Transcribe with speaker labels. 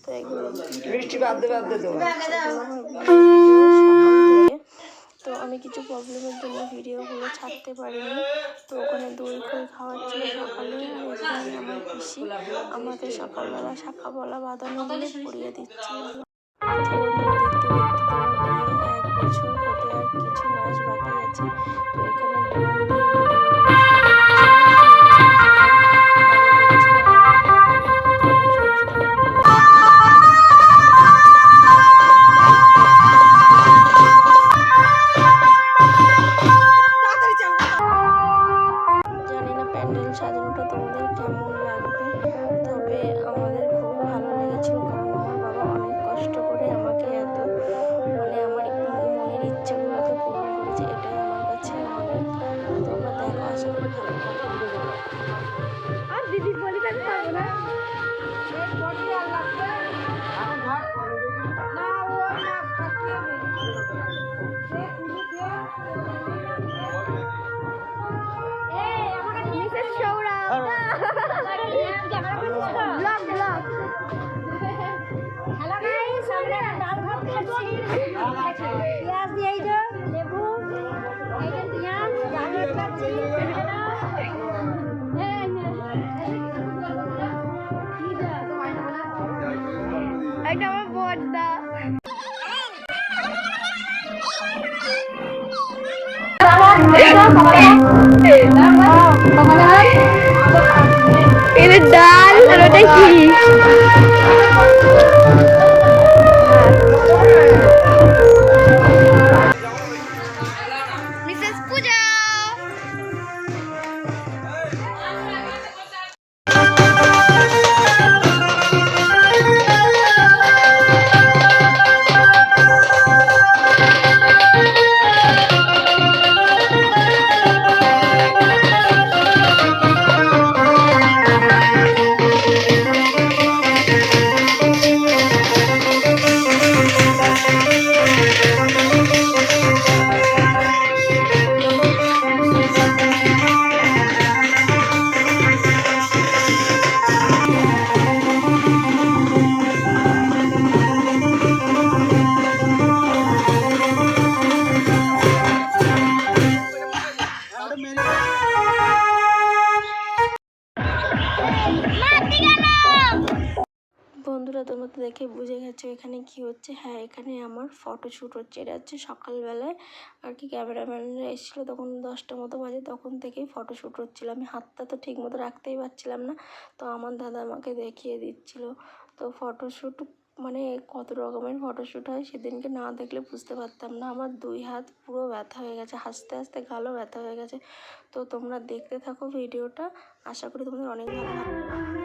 Speaker 1: তো এগুলো তো আমি কিছু প্রবলেমের জন্য ভিডিওগুলো ছাড়তে পারিনি। তো ওখানে দই খই খাওয়াচ্ছিল সকালে, আর এখানে আমার পিসি আমাদের সকালবেলা শাখা বলা বাঁধানোগুলো পরিয়ে দিচ্ছিল। তো বন্ধুরা দেখতে দেখতে তোমার বিয়ে 1 বছর হতে আর কিছু মাস বাকি আছে। তো এখানে ড্রোন দিয়ে জানি না প্যান্ডেল সাজানোটা তোমাদের কেমন লাগবে, তবে আমাদের খুবই ভালো লেগেছিল, কারণ আমার বাবা অনেক কষ্ট করে আমাকে এত আমার মনের ইচ্ছাগুলোকে পূরণ করেছে, এটাই আমার কাছে অনেক। তোমরা দেখো, আশা করি ভালো লাগবে। আর দিদি বলি আমি পারবো না। এটা আমার বড়দা। এটা ডাল আর ওটা কি? মিসেস পূজা। বন্ধুরা তোমরা তো দেখে বুঝে গেছো এখানে কি হচ্ছে। হ্যাঁ, এখানে আমার ফটোশ্যুট হচ্ছে। এটা হচ্ছে সকালবেলায় আর কি, ক্যামেরাম্যানরা এসেছিলো তখন 10টা মতো বাজে, তখন থেকেই ফটোশ্যুট হচ্ছিলো। আমি হাতটা তো ঠিক মতো রাখতেই পারছিলাম না, তো আমার দাদা আমাকে দেখিয়ে দিচ্ছিলো। তো ফটোশ্যুট কত রকমের ফটোশ্যুট হয় সেদিনকে না দেখলে বুঝতে পারতাম না। আমার 2 হাত পুরো ব্যথা হয়ে গেছে, হাসতে হাসতে গালও ব্যথা হয়ে গেছে। তো তোমরা দেখতে থাকো ভিডিওটা, আশা করি তোমাদের অনেক ভালো লাগবে।